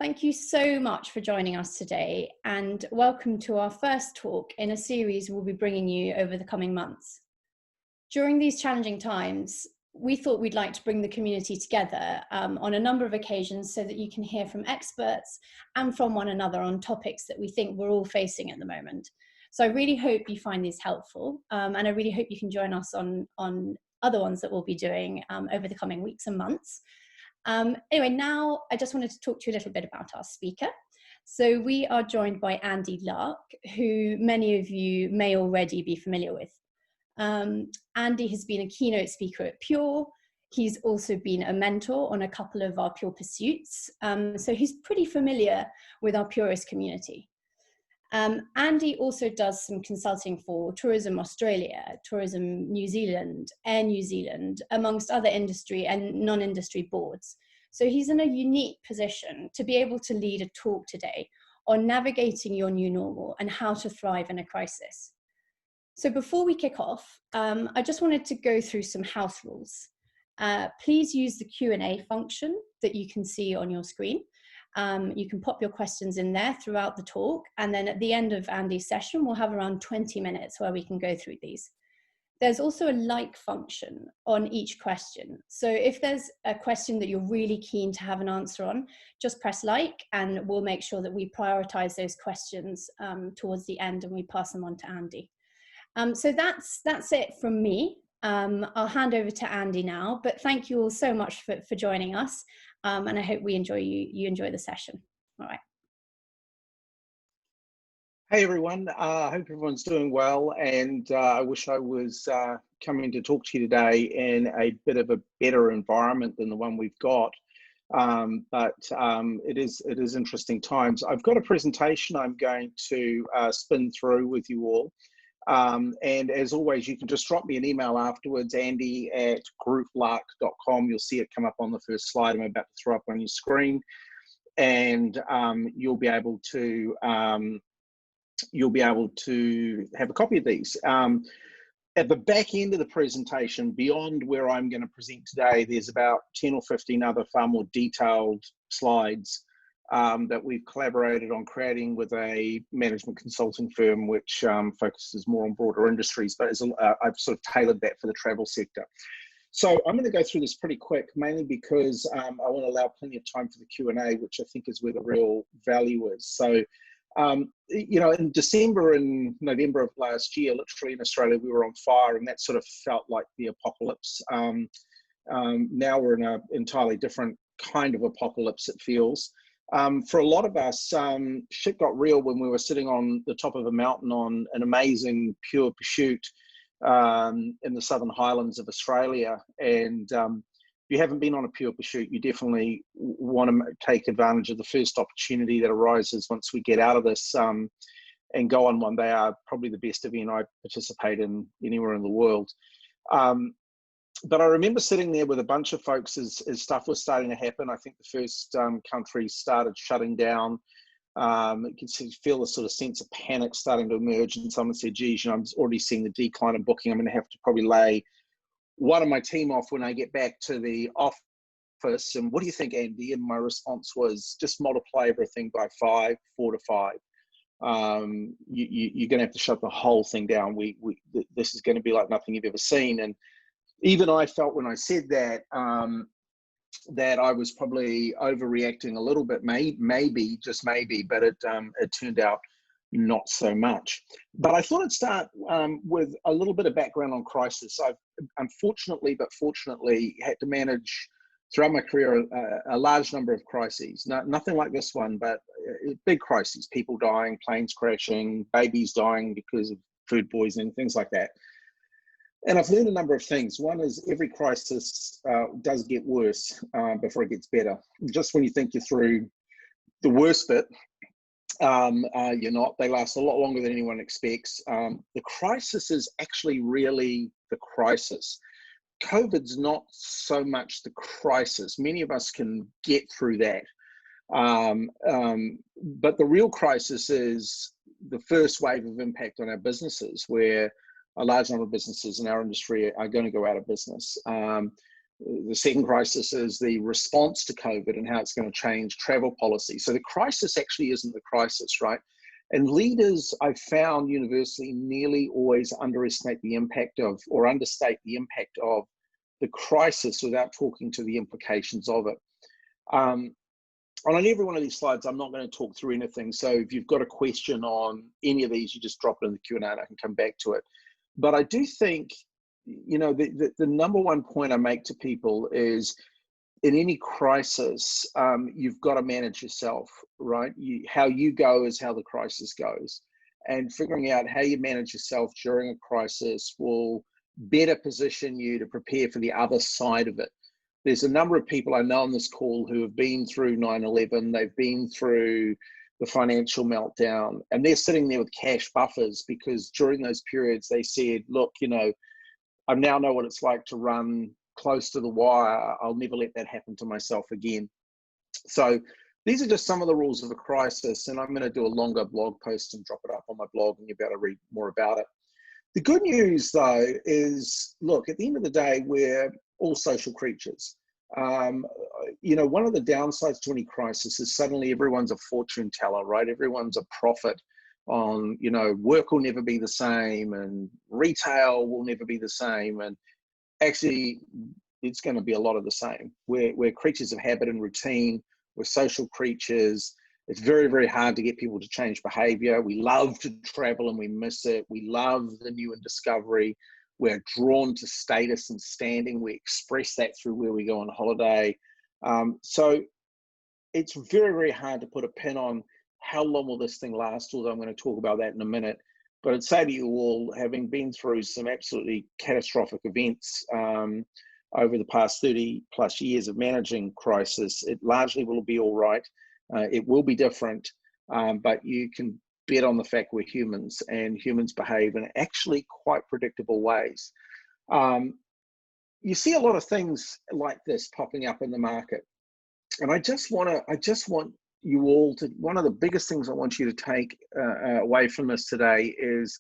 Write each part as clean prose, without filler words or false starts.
Thank you so much for joining us today, and welcome to our first talk in a series we'll be bringing you over the coming months. During these challenging times, we thought we'd like to bring the community together on a number of occasions so that you can hear from experts and from one another on topics that we think we're all facing at the moment. So I really hope you find these helpful, and I really hope you can join us on other ones that we'll be doing over the coming weeks and months. Anyway, now I just wanted to talk to you a little bit about our speaker. So we are joined by Andy Lark, who many of you may already be familiar with. Andy has been a keynote speaker at Pure. He's also been a mentor on a couple of our Pure pursuits. So he's pretty familiar with our Purist community. Andy also does some consulting for Tourism Australia, Tourism New Zealand, Air New Zealand, amongst other industry and non-industry boards. So he's in a unique position to be able to lead a talk today on navigating your new normal and how to thrive in a crisis. So before we kick off, I just wanted to go through some house rules. Please use the Q&A function that you can see on your screen. You can pop your questions in there throughout the talk, and then at the end of Andy's session, we'll have around 20 minutes where we can go through these. There's also a like function on each question. So if there's a question that you're really keen to have an answer on, just press like, and we'll make sure that we prioritize those questions towards the end and we pass them on to Andy. So that's it from me. I'll hand over to Andy now, but thank you all so much for joining us. And I hope you enjoy the session. All right. Hey everyone, I hope everyone's doing well, and I wish I was coming to talk to you today in a bit of a better environment than the one we've got. But it is interesting times. I've got a presentation I'm going to spin through with you all. And as always, you can just drop me an email afterwards, andy@grouplark.com. You'll see it come up on the first slide I'm about to throw up on your screen, and you'll be able to have a copy of these. At the back end of the presentation, beyond where I'm going to present today, there's about 10 or 15 other far more detailed slides that we've collaborated on creating with a management consulting firm which focuses more on broader industries, but I've sort of tailored that for the travel sector. So I'm going to go through this pretty quick, mainly because I want to allow plenty of time for the Q&A, which I think is where the real value is. So, you know, in December and November of last year, literally in Australia, we were on fire, and that sort of felt like the apocalypse. Now we're in an entirely different kind of apocalypse, it feels. For a lot of us, shit got real when we were sitting on the top of a mountain on an amazing Pure pursuit in the Southern Highlands of Australia. And if you haven't been on a Pure pursuit, you definitely want to take advantage of the first opportunity that arises once we get out of this and go on one. They are probably the best event I participate in anywhere in the world. But I remember sitting there with a bunch of folks as stuff was starting to happen. I think the first countries started shutting down. You can feel the sort of sense of panic starting to emerge, and someone said, geez, you know, I'm already seeing the decline in booking. I'm going to have to probably lay one of my team off when I get back to the office. And what do you think, Andy? And my response was, just multiply everything by 4 to 5. You're going to have to shut the whole thing down. This is going to be like nothing you've ever seen. And even I felt when I said that, that I was probably overreacting a little bit, maybe, just maybe, but it turned out not so much. But I thought I'd start with a little bit of background on crisis. I've unfortunately, but fortunately, had to manage throughout my career a large number of crises. Nothing like this one, but big crises, people dying, planes crashing, babies dying because of food poisoning, things like that. And I've learned a number of things. One is every crisis does get worse before it gets better. Just when you think you're through the worst bit, you're not. They last a lot longer than anyone expects. The crisis is actually really the crisis. COVID's not so much the crisis. Many of us can get through that. But the real crisis is the first wave of impact on our businesses, where a large number of businesses in our industry are going to go out of business. The second crisis is the response to COVID and how it's going to change travel policy. So the crisis actually isn't the crisis, right? And leaders, I've found universally, nearly always underestimate the impact of, or understate the impact of, the crisis without talking to the implications of it. On every one of these slides, I'm not going to talk through anything. So if you've got a question on any of these, you just drop it in the Q&A and I can come back to it. But I do think, you know, the number one point I make to people is, in any crisis, you've got to manage yourself, right? How you go is how the crisis goes. And figuring out how you manage yourself during a crisis will better position you to prepare for the other side of it. There's a number of people I know on this call who have been through 9/11, they've been through the financial meltdown, and they're sitting there with cash buffers because during those periods they said, look, you know, I now know what it's like to run close to the wire. I'll never let that happen to myself again. So these are just some of the rules of a crisis, and I'm going to do a longer blog post and drop it up on my blog, and you'll be able to read more about it. The good news, though, is, look, at the end of the day, we're all social creatures. You know, one of the downsides to any crisis is suddenly everyone's a fortune teller, right? Everyone's a prophet on, you know, work will never be the same and retail will never be the same. And actually, it's going to be a lot of the same. We're creatures of habit and routine. We're social creatures. It's very, very hard to get people to change behavior. We love to travel and we miss it. We love the new and discovery. We're drawn to status and standing. We express that through where we go on holiday. So it's very, very hard to put a pin on how long will this thing last, although I'm going to talk about that in a minute. But I'd say to you all, having been through some absolutely catastrophic events over the past 30 plus years of managing crisis, it largely will be all right. It will be different, but you can bet on the fact we're humans, and humans behave in actually quite predictable ways. You see a lot of things like this popping up in the market, and I just want you all to, one of the biggest things I want you to take away from this today is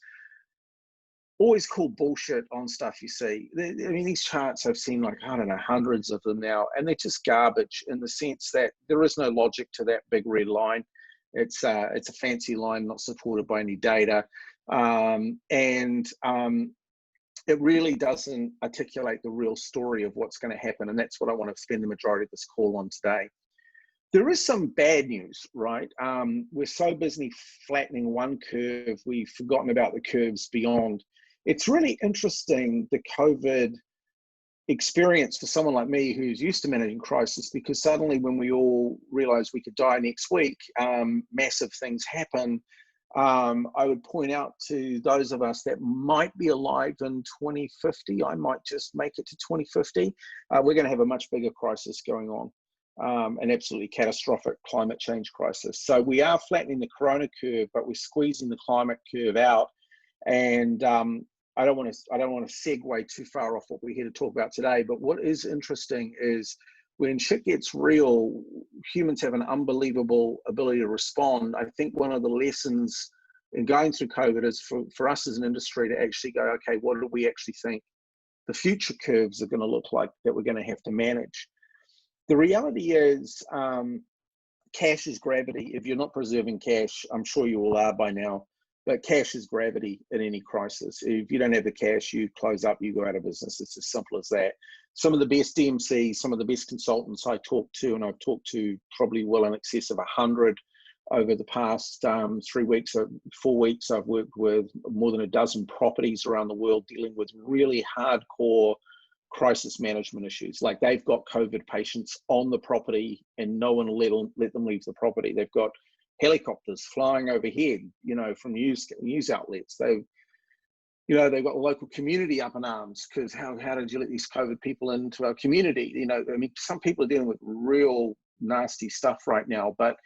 always call bullshit on stuff you see. I mean, these charts I've seen, like, I don't know, hundreds of them now, and they're just garbage in the sense that there is no logic to that big red line. It's a fancy line, not supported by any data. It really doesn't articulate the real story of what's going to happen. And that's what I want to spend the majority of this call on today. There is some bad news, right? We're so busy flattening one curve, we've forgotten about the curves beyond. It's really interesting, the COVID experience for someone like me who's used to managing crisis, because suddenly when we all realized we could die next week, massive things happen. I would point out to those of us that might be alive in 2050, I might just make it to 2050, we're going to have a much bigger crisis going on, an absolutely catastrophic climate change crisis. So we are flattening the corona curve, but we're squeezing the climate curve out. And I don't want to segue too far off what we're here to talk about today, but what is interesting is when shit gets real, humans have an unbelievable ability to respond. I think one of the lessons in going through COVID is for us as an industry to actually go, okay, what do we actually think the future curves are going to look like that we're going to have to manage? The reality is cash is gravity. If you're not preserving cash, I'm sure you all are by now, but cash is gravity in any crisis. If you don't have the cash, you close up, you go out of business. It's as simple as that. Some of the best DMCs, some of the best consultants I talk to, and I've talked to probably well in excess of 100 over the past 4 weeks. I've worked with more than a dozen properties around the world dealing with really hardcore crisis management issues. Like, they've got COVID patients on the property and no one will let them leave the property. They've got helicopters flying overhead, you know, from news outlets. They've got the local community up in arms because how did you let these COVID people into our community? You know, I mean, some people are dealing with real nasty stuff right now, but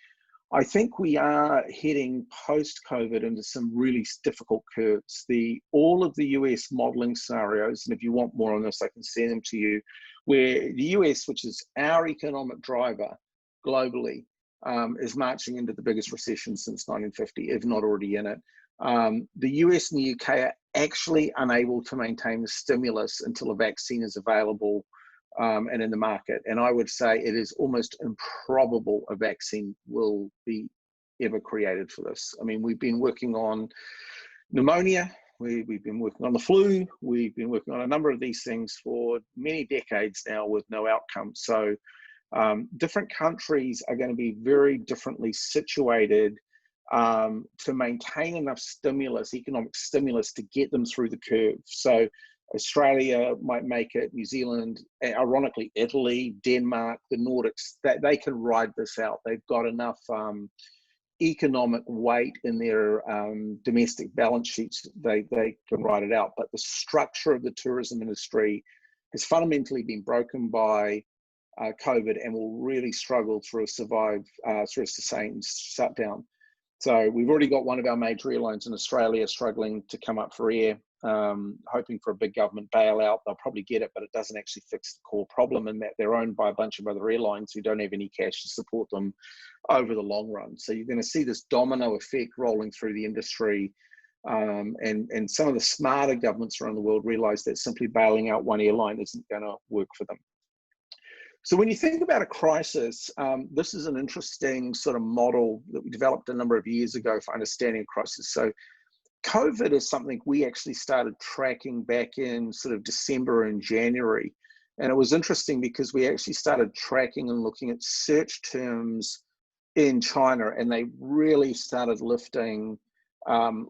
I think we are heading post-COVID into some really difficult curves. All of the US modeling scenarios, and if you want more on this, I can send them to you, where the US, which is our economic driver globally, is marching into the biggest recession since 1950, if not already in it. The US and the UK are actually unable to maintain the stimulus until a vaccine is available and in the market. And I would say it is almost improbable a vaccine will be ever created for this. I mean, we've been working on pneumonia, we've been working on the flu, we've been working on a number of these things for many decades now with no outcome. So different countries are going to be very differently situated to maintain enough stimulus, economic stimulus, to get them through the curve. So Australia might make it, New Zealand, ironically, Italy, Denmark, the Nordics, that they can ride this out. They've got enough economic weight in their domestic balance sheets, they can ride it out. But the structure of the tourism industry has fundamentally been broken by COVID and will really struggle through a sustained shutdown. So we've already got one of our major airlines in Australia struggling to come up for air, hoping for a big government bailout. They'll probably get it, but it doesn't actually fix the core problem, in that they're owned by a bunch of other airlines who don't have any cash to support them over the long run. So you're going to see this domino effect rolling through the industry. And some of the smarter governments around the world realize that simply bailing out one airline isn't going to work for them. So when you think about a crisis, this is an interesting sort of model that we developed a number of years ago for understanding a crisis. So COVID is something we actually started tracking back in sort of December and January. And it was interesting because we actually started tracking and looking at search terms in China, and they really started lifting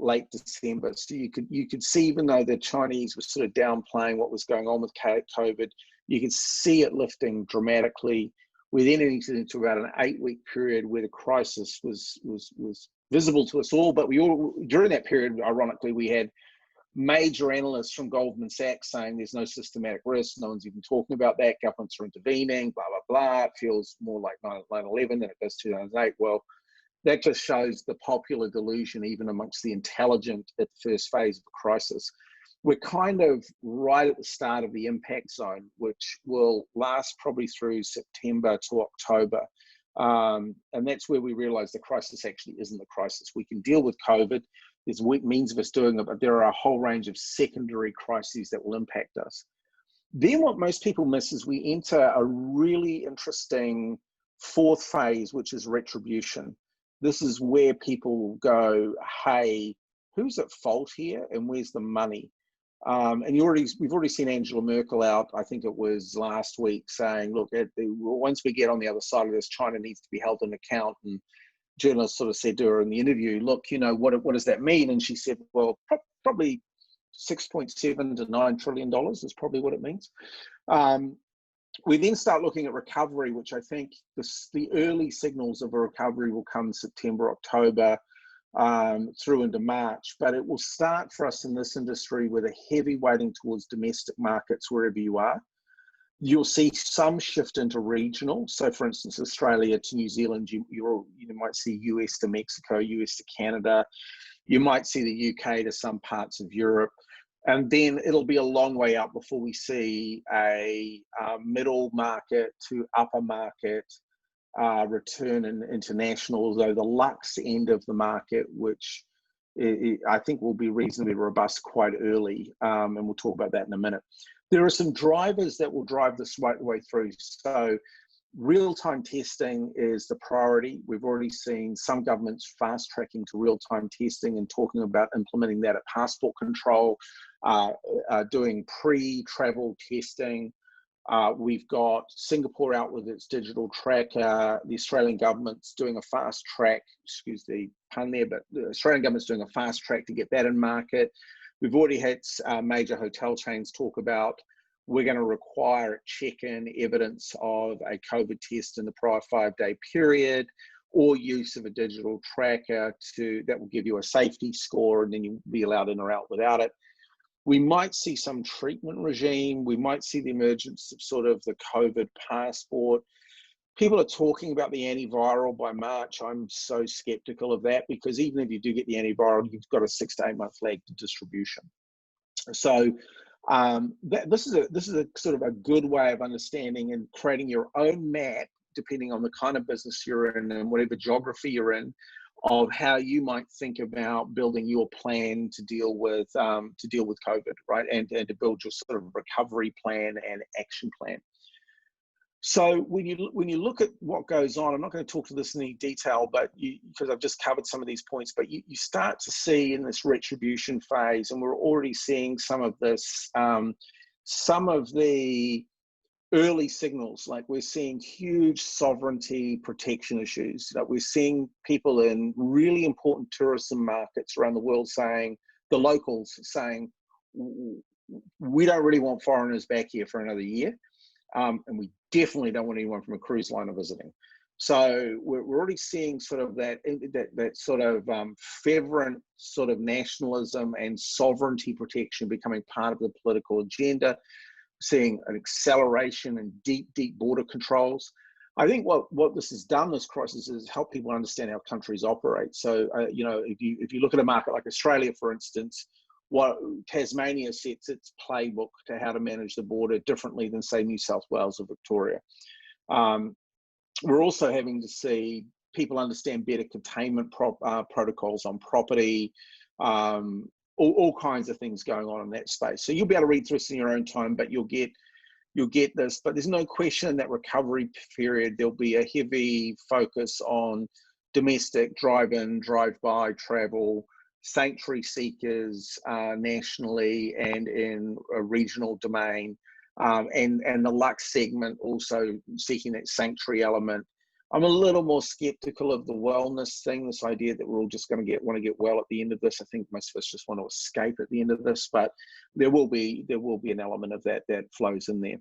late December. So you could see, even though the Chinese were sort of downplaying what was going on with COVID, you could see it lifting dramatically. We then entered into about an 8-week period where the crisis was visible to us all. But during that period, ironically, we had major analysts from Goldman Sachs saying there's no systematic risk, no one's even talking about that, governments are intervening, blah, blah, blah. It feels more like 9/11 than it does 2008. Well, that just shows the popular delusion, even amongst the intelligent at the first phase of the crisis. We're kind of right at the start of the impact zone, which will last probably through September to October. And that's where we realize the crisis actually isn't the crisis. We can deal with COVID. There's means of us doing it, but there are a whole range of secondary crises that will impact us. Then what most people miss is we enter a really interesting fourth phase, which is retribution. This is where people go, hey, who's at fault here and where's the money? And we've already seen Angela Merkel out, I think it was last week, saying, look, once we get on the other side of this, China needs to be held in account. And journalists sort of said to her in the interview, look, what does that mean? And she said, well, probably $6.7 to $9 trillion is probably what it means. We then start looking at recovery, which I think the early signals of a recovery will come September, October, through into March, but it will start for us in this industry with a heavy weighting towards domestic markets wherever you are. You'll see some shift into regional. So for instance, Australia to New Zealand, you might see US to Mexico, US to Canada. You might see the UK to some parts of Europe. And then it'll be a long way up before we see a middle market to upper market return in international, although the luxe end of the market, which I think will be reasonably robust quite early, and we'll talk about that in a minute. There are some drivers that will drive this way through. So real-time testing is the priority. We've already seen some governments fast-tracking to real-time testing and talking about implementing that at passport control, doing pre-travel testing. We've got Singapore out with its digital tracker. The Australian government's doing a fast track, excuse the pun there, but the Australian government's doing a fast track to get that in market. We've already had major hotel chains talk about we're going to require check-in evidence of a COVID test in the prior 5-day period, or use of a digital tracker that will give you a safety score, and then you'll be allowed in or out without it. We might see some treatment regime. We might see the emergence of sort of the COVID passport. People are talking about the antiviral by March. I'm so skeptical of that, because even if you do get the antiviral, you've got a 6 to 8 month lag to distribution. So this is a sort of a good way of understanding and creating your own map, depending on the kind of business you're in and whatever geography you're in, of how you might think about building your plan to deal with COVID, right? And to build your sort of recovery plan and action plan. So when you look at what goes on, I'm not going to talk to this in any detail, but because I've just covered some of these points, but you start to see in this retribution phase, and we're already seeing some of this, some of the early signals, like we're seeing huge sovereignty protection issues. Like we're seeing people in really important tourism markets around the world saying, the locals saying, we don't really want foreigners back here for another year. And we definitely don't want anyone from a cruise liner visiting. So we're already seeing sort of that sort of fervent sort of nationalism and sovereignty protection becoming part of the political agenda, seeing an acceleration in deep border controls. I think what this has done, this crisis, is help people understand how countries operate. So, you know, if you look at a market like Australia, for instance, what Tasmania sets its playbook to how to manage the border differently than, say, New South Wales or Victoria. We're also having to see people understand better containment protocols on property, all kinds of things going on in that space. So you'll be able to read through this in your own time, but you'll get this. But there's no question in that recovery period, there'll be a heavy focus on domestic drive-in, drive-by travel, sanctuary seekers nationally and in a regional domain, and the luxe segment also seeking that sanctuary element. I'm a little more skeptical of the wellness thing, this idea that we're all just going to want to get well at the end of this. I think most of us just want to escape at the end of this, but there will be an element of that flows in there.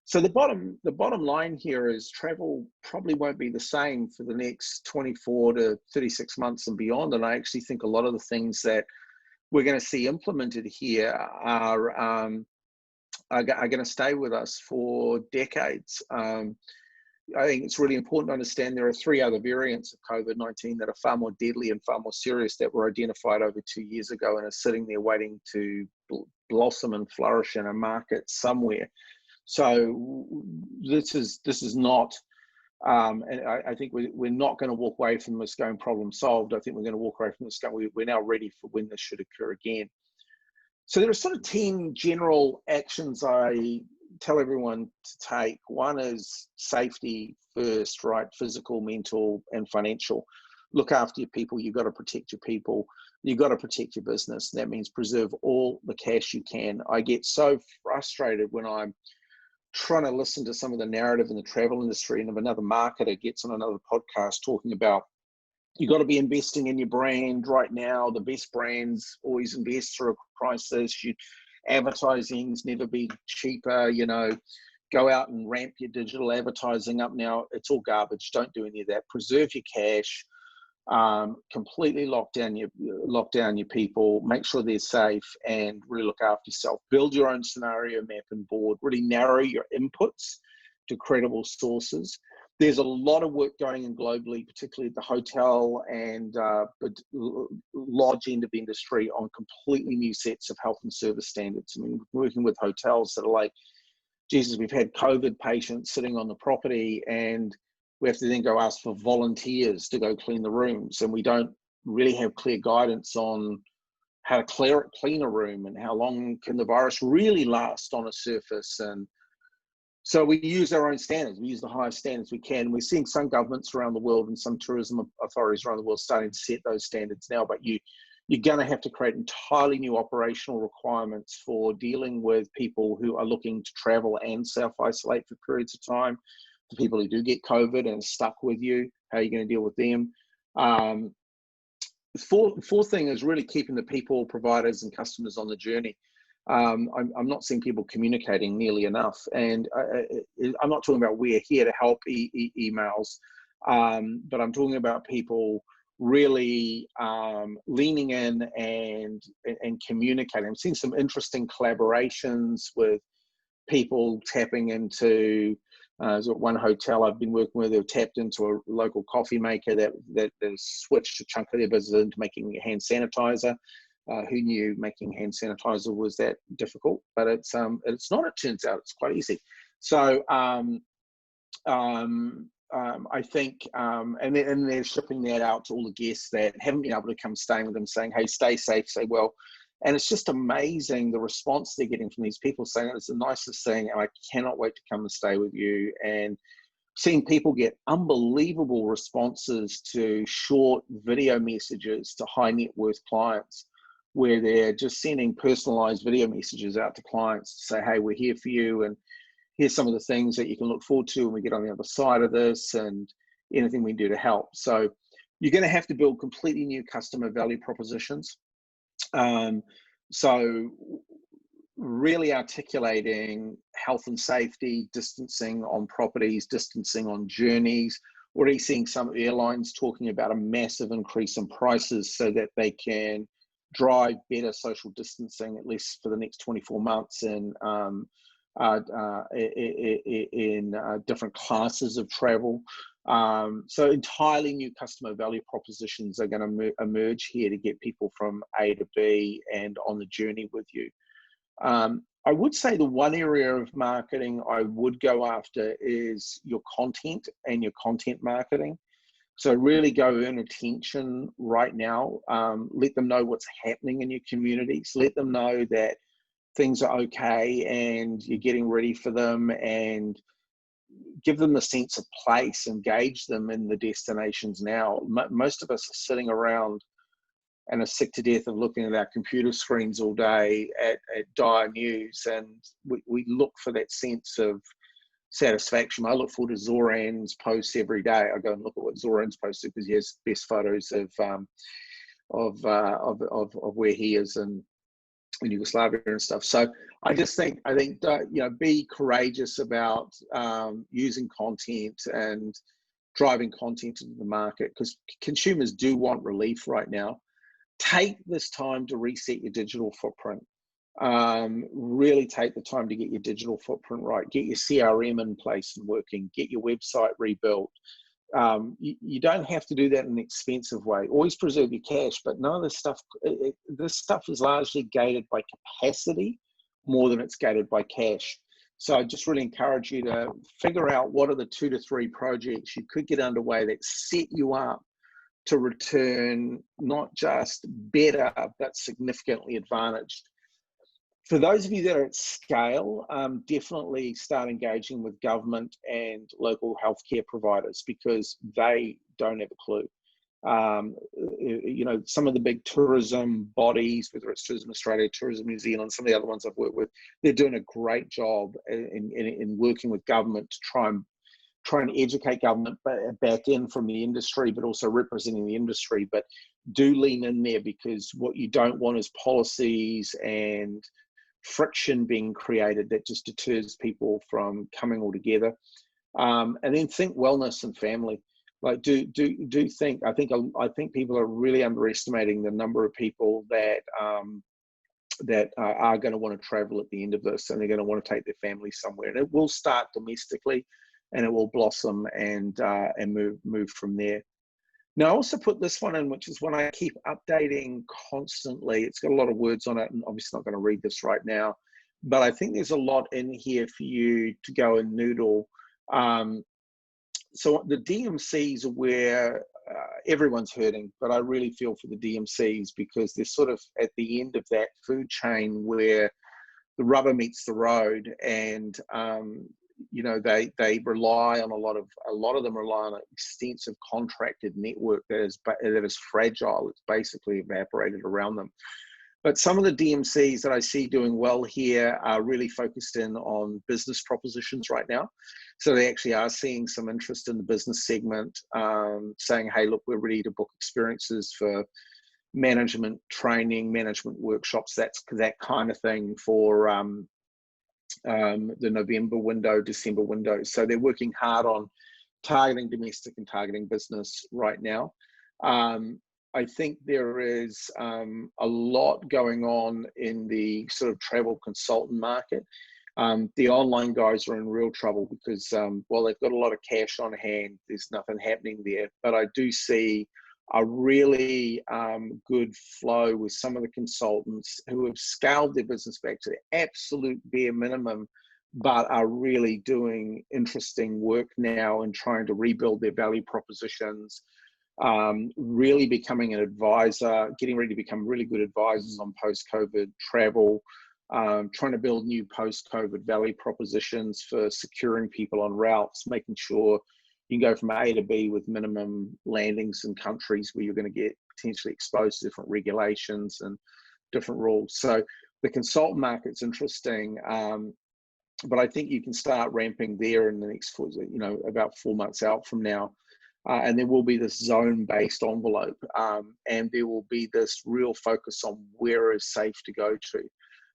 So the bottom line here is travel probably won't be the same for the next 24 to 36 months and beyond. And I actually think a lot of the things that we're going to see implemented here are going to stay with us for decades. I think it's really important to understand there are 3 other variants of COVID-19 that are far more deadly and far more serious that were identified over 2 years ago and are sitting there waiting to blossom and flourish in a market somewhere. So this is not, and I think we're not going to walk away from this going problem solved. I think we're going to walk away from this going, we're now ready for when this should occur again. So there are sort of 10 general actions I tell everyone to take. One is safety first, right? Physical, mental, and financial. Look after your people. You've got to protect your people. You've got to protect your business. That means preserve all the cash you can. I get so frustrated when I'm trying to listen to some of the narrative in the travel industry, and if another marketer gets on another podcast talking about you got to be investing in your brand right now. The best brands always invest through a crisis. Advertising's never been cheaper. You know, go out and ramp your digital advertising up now. It's all garbage. Don't do any of that. Preserve your cash. Completely lock down your people. Make sure they're safe, and really look after yourself. Build your own scenario map and board. Really narrow your inputs to credible sources. There's a lot of work going in globally, particularly at the hotel and lodge end of industry, on completely new sets of health and service standards. I mean, working with hotels that are like, Jesus, we've had COVID patients sitting on the property, and we have to then go ask for volunteers to go clean the rooms, and we don't really have clear guidance on how to clean a room and how long can the virus really last on a surface. And so we use our own standards. We use the highest standards we can. We're seeing some governments around the world and some tourism authorities around the world starting to set those standards now, but you're going to have to create entirely new operational requirements for dealing with people who are looking to travel and self-isolate for periods of time. The people who do get COVID and are stuck with you, how are you going to deal with them? The fourth thing is really keeping the people, providers, and customers on the journey. I'm not seeing people communicating nearly enough, and I'm not talking about we're here to help emails, but I'm talking about people really leaning in and communicating. I'm seeing some interesting collaborations with people tapping into. There's one hotel I've been working with, they've tapped into a local coffee maker that has switched a chunk of their business into making hand sanitizer. Who knew making hand sanitizer was that difficult? But it's not. It turns out it's quite easy. So I think, and they're shipping that out to all the guests that haven't been able to come staying with them, saying, "Hey, stay safe, stay well." And it's just amazing the response they're getting from these people saying it's the nicest thing, and I cannot wait to come and stay with you. And seeing people get unbelievable responses to short video messages to high net worth clients, where they're just sending personalized video messages out to clients to say, hey, we're here for you, and here's some of the things that you can look forward to when we get on the other side of this, and anything we can do to help. So you're going to have to build completely new customer value propositions. So really articulating health and safety, distancing on properties, distancing on journeys. Already seeing some airlines talking about a massive increase in prices so that they can drive better social distancing, at least for the next 24 months in different classes of travel. So entirely new customer value propositions are going to emerge here to get people from A to B and on the journey with you. I would say the one area of marketing I would go after is your content and your content marketing. So really go earn attention right now. Let them know what's happening in your communities. Let them know that things are okay and you're getting ready for them, and give them a sense of place, engage them in the destinations now. Most of us are sitting around and are sick to death of looking at our computer screens all day at dire news, and we look for that sense of satisfaction. I look forward to Zoran's posts every day. I go and look at what Zoran's posted because he has best photos of where he is in Yugoslavia and stuff. So I think be courageous about using content and driving content into the market, because consumers do want relief right now. Take this time to reset your digital footprint. Really take the time to get your digital footprint right. Get your CRM in place and working. Get your website rebuilt. You don't have to do that in an expensive way. Always preserve your cash, but none of this stuff. This stuff is largely gated by capacity more than it's gated by cash. So I just really encourage you to figure out what are the 2 to 3 projects you could get underway that set you up to return not just better, but significantly advantaged. For those of you that are at scale, definitely start engaging with government and local healthcare providers, because they don't have a clue. Some of the big tourism bodies, whether it's Tourism Australia, Tourism New Zealand, some of the other ones I've worked with, they're doing a great job in working with government to try and educate government back in from the industry, but also representing the industry. But do lean in there, because what you don't want is policies and friction being created that just deters people from coming all together. And then think wellness and family. Like do think. I think people are really underestimating the number of people that are going to want to travel at the end of this, and they're going to want to take their family somewhere. And it will start domestically, and it will blossom and move from there. Now, I also put this one in, which is one I keep updating constantly. It's got a lot of words on it, and obviously not going to read this right now, but I think there's a lot in here for you to go and noodle. So the DMCs are where everyone's hurting, but I really feel for the DMCs, because they're sort of at the end of that food chain where the rubber meets the road, and they rely on a lot of them rely on an extensive contracted network that is fragile. It's basically evaporated around them. But some of the DMCs that I see doing well here are really focused in on business propositions right now. So they actually are seeing some interest in the business segment, saying, hey, look, we're ready to book experiences for management training, management workshops, that kind of thing for the November window, December window. So they're working hard on targeting domestic and targeting business right now. I think there is a lot going on in the sort of travel consultant market. The online guys are in real trouble because while they've got a lot of cash on hand, there's nothing happening there. But I do see a really good flow with some of the consultants who have scaled their business back to the absolute bare minimum, but are really doing interesting work now and trying to rebuild their value propositions. really becoming an advisor, getting ready to become really good advisors on post-COVID travel, trying to build new post-COVID value propositions for securing people on routes, making sure you can go from A to B with minimum landings in countries where you're going to get potentially exposed to different regulations and different rules. So the consultant market's interesting, but I think you can start ramping there in the next, about 4 months out from now. And there will be this zone-based envelope, and there will be this real focus on where is safe to go to.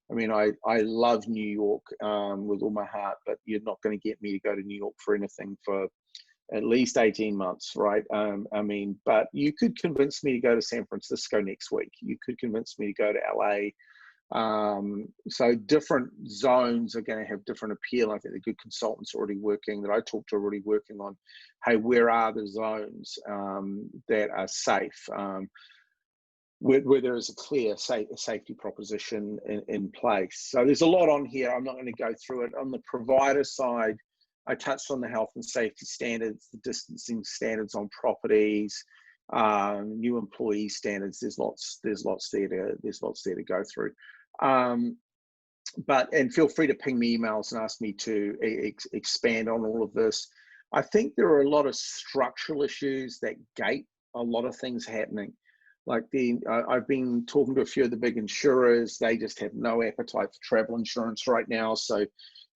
I mean, I love New York with all my heart, but you're not going to get me to go to New York for anything for at least 18 months, right? I mean, but you could convince me to go to San Francisco next week. You could convince me to go to LA. So different zones are going to have different appeal. I think the good consultants already working that I talked to are already working on, hey, where are the zones that are safe? Where there is a clear safety proposition in place. So there's a lot on here. I'm not going to go through it. On the provider side, I touched on the health and safety standards, the distancing standards on properties, new employee standards. There's lots there to go through. And feel free to ping me emails and ask me to expand on all of this. I think there are a lot of structural issues that gate a lot of things happening. Like I've been talking to a few of the big insurers. They just have no appetite for travel insurance right now. So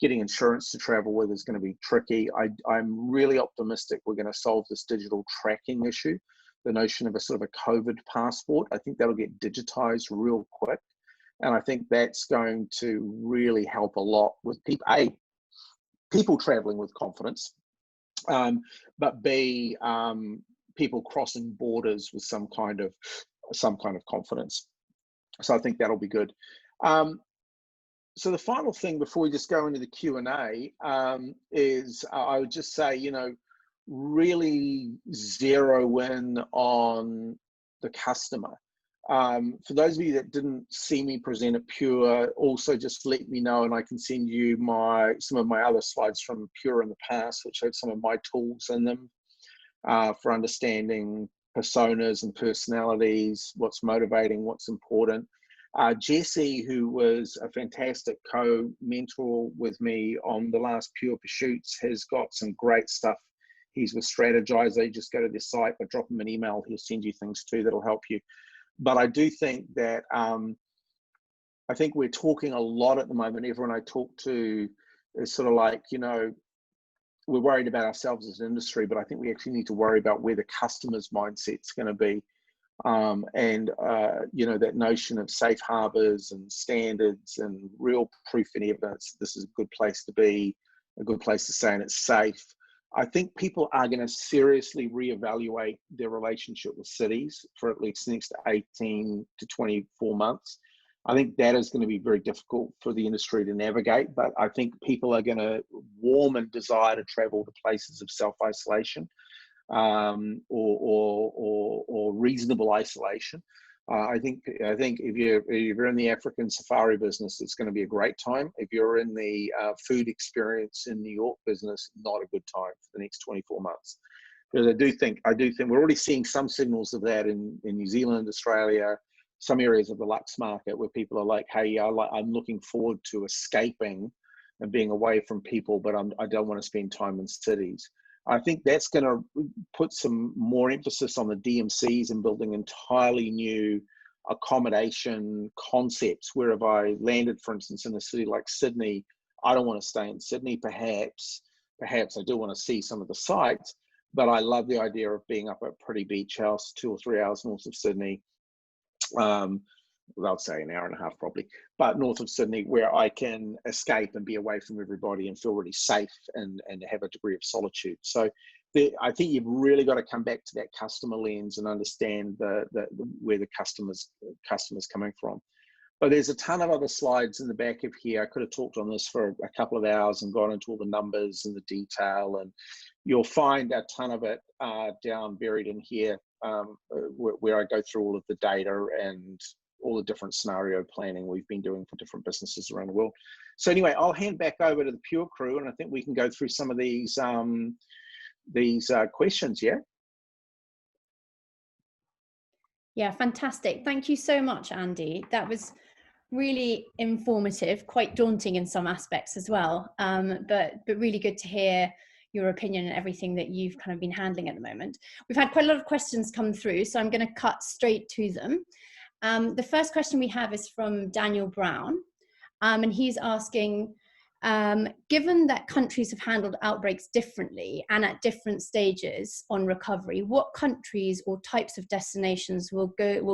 getting insurance to travel with is going to be tricky. I'm really optimistic we're going to solve this digital tracking issue, the notion of a sort of a COVID passport. I think that'll get digitized real quick. And I think that's going to really help a lot with people traveling with confidence, but B, people crossing borders with some kind of confidence. So I think that'll be good. So the final thing before we just go into the Q&A is I would just say, really zero in on the customer. For those of you that didn't see me present at Pure, also just let me know and I can send you some of my other slides from Pure in the past, which had some of my tools in them for understanding personas and personalities, what's motivating, what's important. Jesse, who was a fantastic co-mentor with me on the last Pure Pursuits, has got some great stuff. He's with Strategizer. Just go to their site, but drop him an email. He'll send you things too that'll help you. But I do think that I think we're talking a lot at the moment. Everyone I talk to is sort of like, we're worried about ourselves as an industry, but I think we actually need to worry about where the customer's mindset's going to be. That notion of safe harbors and standards and real proof and evidence, this is a good place to be, a good place to stay and it's safe. I think people are going to seriously reevaluate their relationship with cities for at least the next 18 to 24 months. I think that is going to be very difficult for the industry to navigate, but I think people are going to warm and desire to travel to places of self-isolation or reasonable isolation. I think if you're in the African safari business, it's going to be a great time. If you're in the food experience in New York business, not a good time for the next 24 months. Because I do think we're already seeing some signals of that in New Zealand, Australia, some areas of the Lux market where people are like, hey, I'm looking forward to escaping and being away from people, but I don't want to spend time in cities. I think that's going to put some more emphasis on the DMCs and building entirely new accommodation concepts. Where if I landed, for instance, in a city like Sydney, I don't want to stay in Sydney. Perhaps I do want to see some of the sites, but I love the idea of being up at Pretty Beach House, 2 or 3 hours north of Sydney. I'd say an hour and a half probably, but north of Sydney, where I can escape and be away from everybody and feel really safe and have a degree of solitude. So I think you've really got to come back to that customer lens and understand where the customer's coming from. But there's a ton of other slides in the back of here. I could have talked on this for a couple of hours and gone into all the numbers and the detail, and you'll find a ton of it down buried in here where I go through all of the data and all the different scenario planning we've been doing for different businesses around the world. So anyway, I'll hand back over to the Pure crew, and I think we can go through some of these questions. Yeah. Yeah, fantastic. Thank you so much, Andy. That was really informative, quite daunting in some aspects as well, but really good to hear your opinion and everything that you've kind of been handling at the moment. We've had quite a lot of questions come through, so I'm going to cut straight to them. The first question we have is from Daniel Brown, and he's asking, given that countries have handled outbreaks differently and at different stages on recovery, what countries or types of destinations will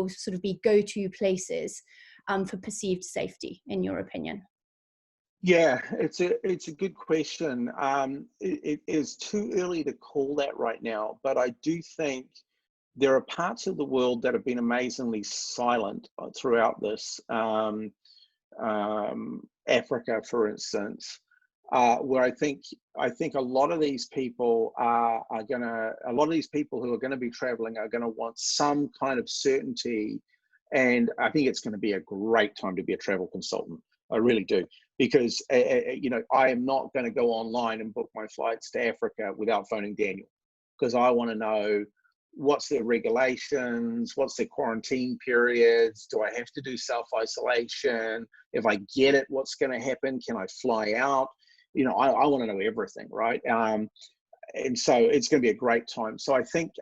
sort of be go-to places for perceived safety, in your opinion? Yeah, it's a good question. It is too early to call that right now, but I do think there are parts of the world that have been amazingly silent throughout this. Africa, for instance, where I think a lot of these people a lot of these people who are gonna be traveling are gonna want some kind of certainty, and I think it's gonna be a great time to be a travel consultant. I really do, because you know, I am not gonna go online and book my flights to Africa without phoning Daniel, because I want to know what's their regulations, what's their quarantine periods, do I have to do self-isolation? If I get it, what's going to happen? Can I fly out? You know, I want to know everything, right? And so it's going to be a great time. So I think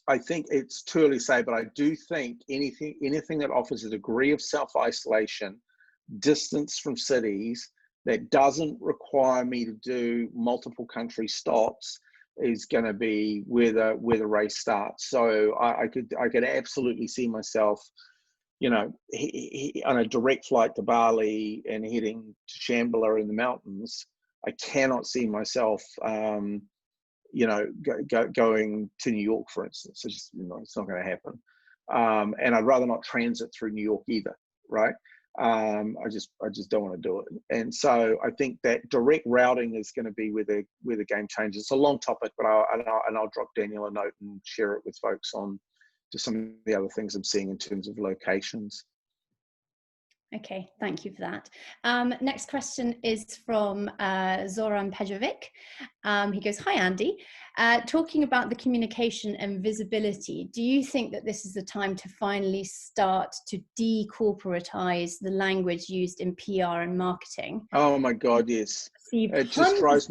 it's too early to say, but I do think anything that offers a degree of self-isolation, distance from cities, that doesn't require me to do multiple country stops, is going to be where the race starts. So I could absolutely see myself, you know, on a direct flight to Bali and heading to Shambhala in the mountains. I cannot see myself, you know, going to New York, for instance. It's just, you know, it's not going to happen. And I'd rather not transit through New York either, right? I just don't want to do it. And so I think that direct routing is going to be where the game changes. It's a long topic, but I'll drop Daniel a note and share it with folks on just some of the other things I'm seeing in terms of locations. Okay, thank you for that. Next question is from Zoran Pejovic. He goes, hi, Andy. Talking about the communication and visibility, do you think that this is the time to finally start to decorporatize the language used in PR and marketing? Oh my God, yes. It just drives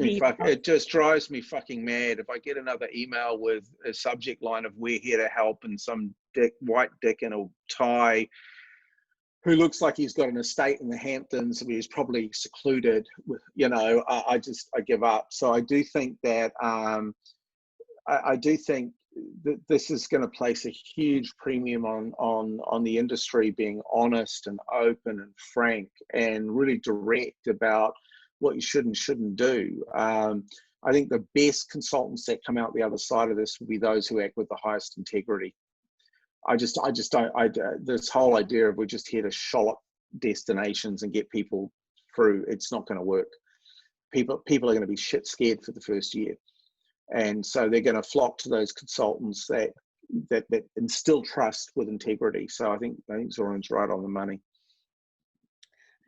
me fucking mad. If I get another email with a subject line of "we're here to help" and some white dick in a tie who looks like he's got an estate in the Hamptons, and he's probably secluded, you know, I give up. So I do think that I do think that this is going to place a huge premium on the industry being honest and open and frank and really direct about what you should and shouldn't do. I think the best consultants that come out the other side of this will be those who act with the highest integrity. I just don't. This whole idea of we're just here to shallop destinations and get people through, it's not going to work. People are going to be shit scared for the first year, and so they're going to flock to those consultants that instill trust with integrity. So I think Zoran's right on the money.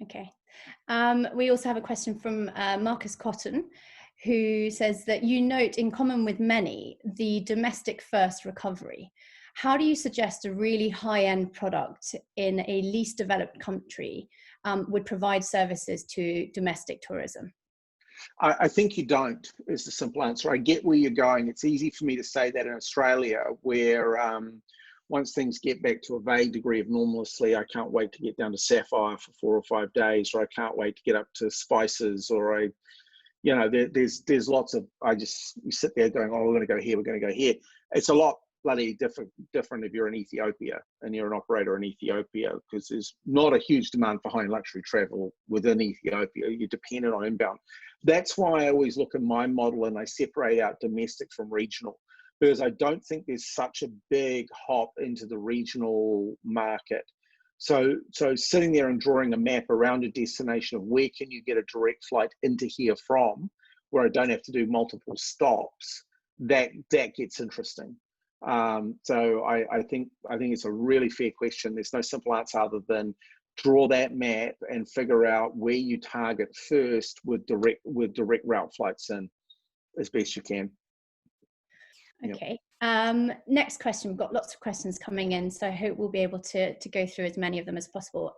Okay. We also have a question from Marcus Cotton, who says that you note, in common with many, the domestic first recovery. How do you suggest a really high-end product in a least developed country would provide services to domestic tourism? I think you don't, is the simple answer. I get where you're going. It's easy for me to say that in Australia, where once things get back to a vague degree of normalcy, I can't wait to get down to Sapphire for 4 or 5 days, or I can't wait to get up to Spices, or you know, there's lots of, you sit there going, oh, we're going to go here, we're going to go here. It's a lot bloody different if you're in Ethiopia and you're an operator in Ethiopia, because there's not a huge demand for high-end luxury travel within Ethiopia. You're dependent on inbound. That's why I always look at my model and I separate out domestic from regional, because I don't think there's such a big hop into the regional market. So sitting there and drawing a map around a destination of where can you get a direct flight into here from, where I don't have to do multiple stops, that gets interesting. So I think it's a really fair question. There's no simple answer other than draw that map and figure out where you target first with direct route flights in as best you can. Okay. Next question. We've got lots of questions coming in, so I hope we'll be able to go through as many of them as possible.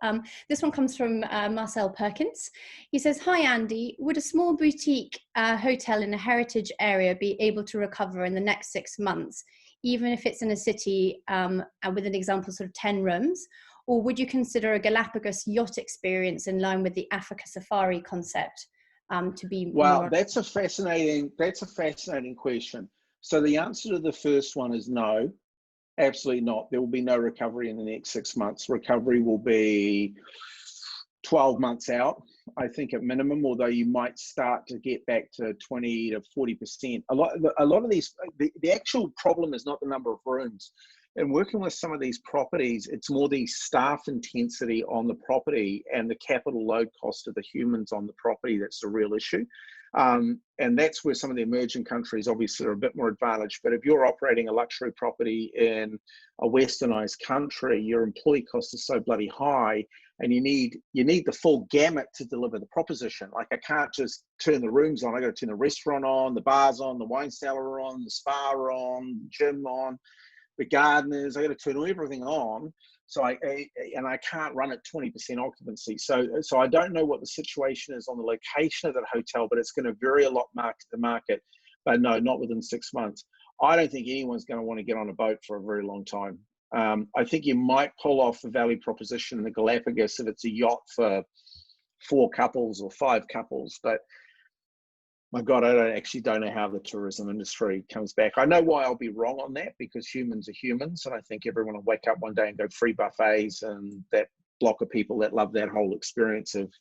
This one comes from Marcel Perkins. He says, "Hi Andy, would a small boutique hotel in a heritage area be able to recover in the next 6 months, even if it's in a city and with an example sort of 10 rooms? Or would you consider a Galapagos yacht experience in line with the Africa safari concept to be Well, more?" that's a fascinating question. So the answer to the first one is no, absolutely not. There will be no recovery in the next 6 months. Recovery will be 12 months out, I think, at minimum, although you might start to get back to 20 to 40%. A lot of these, the actual problem is not the number of rooms. And working with some of these properties, it's more the staff intensity on the property and the capital load cost of the humans on the property that's the real issue. And that's where some of the emerging countries obviously are a bit more advantaged. But if you're operating a luxury property in a westernized country, your employee cost is so bloody high, and you need the full gamut to deliver the proposition. Like, I can't just turn the rooms on. I got to turn the restaurant on, the bars on, the wine cellar on, the spa on, the gym on, the gardeners. I got to turn everything on. So I can't run at 20% occupancy. So I don't know what the situation is on the location of that hotel, but it's going to vary a lot market to market. But no, not within 6 months. I don't think anyone's going to want to get on a boat for a very long time. I think you might pull off the value proposition in the Galapagos if it's a yacht for 4 couples or 5 couples. But my God, I don't know how the tourism industry comes back. I know why I'll be wrong on that, because humans are humans. And I think everyone will wake up one day and go free buffets, and that block of people that love that whole experience of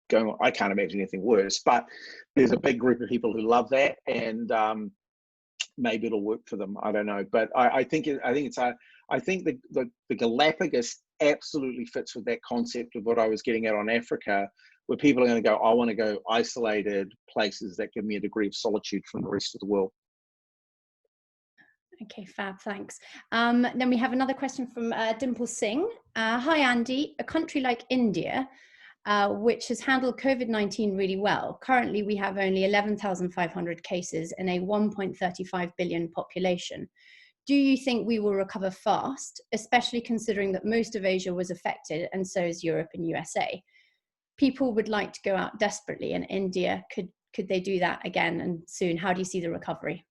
going on. I can't imagine anything worse, but there's a big group of people who love that, and maybe it'll work for them. I don't know. But I think the Galapagos absolutely fits with that concept of what I was getting at on Africa, where people are going to go, I want to go isolated places that give me a degree of solitude from the rest of the world. Okay, fab, thanks. Then we have another question from Dimple Singh. Hi, Andy. A country like India, which has handled COVID-19 really well. Currently, we have only 11,500 cases in a 1.35 billion population. Do you think we will recover fast, especially considering that most of Asia was affected, and so is Europe and USA? People would like to go out desperately, and India, could they do that again and soon? How do you see the recovery?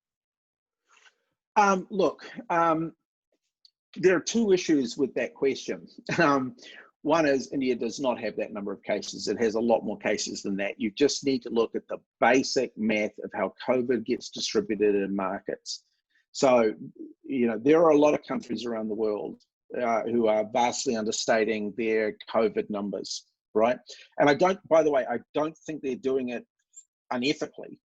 Look, there are 2 issues with that question. One is India does not have that number of cases. It has a lot more cases than that. You just need to look at the basic math of how COVID gets distributed in markets. So, there are a lot of countries around the world who are vastly understating their COVID numbers, right? And by the way, I don't think they're doing it unethically.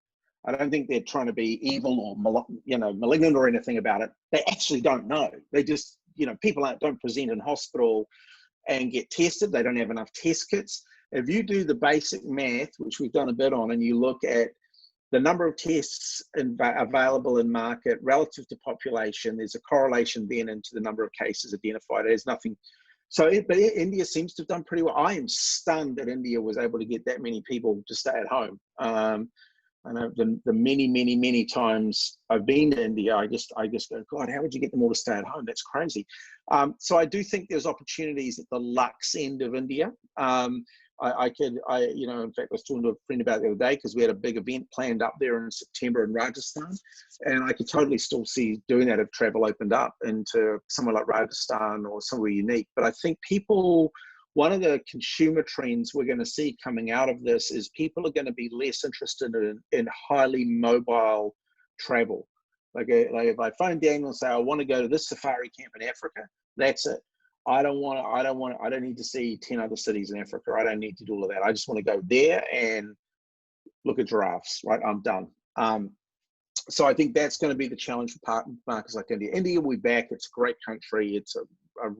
I don't think they're trying to be evil or malignant or anything about it. They actually don't know. They just, people don't present in hospital and get tested. They don't have enough test kits. If you do the basic math, which we've done a bit on, and you look at the number of tests available in market relative to population, there's a correlation then into the number of cases identified. There's nothing. But India seems to have done pretty well. I am stunned that India was able to get that many people to stay at home. I know the many times I've been to India, I just go, God, how would you get them all to stay at home? That's crazy. So I do think there's opportunities at the luxe end of India. In fact, I was talking to a friend about it the other day, because we had a big event planned up there in September in Rajasthan, and I could totally still see doing that if travel opened up into somewhere like Rajasthan or somewhere unique. But I think one of the consumer trends we're going to see coming out of this is people are going to be less interested in highly mobile travel. Like if I phone Daniel and say, I want to go to this safari camp in Africa, that's it. I don't need to see 10 other cities in Africa. I don't need to do all of that. I just want to go there and look at giraffes, right? I'm done. So I think that's going to be the challenge for markets like India. India will be back. It's a great country. It's a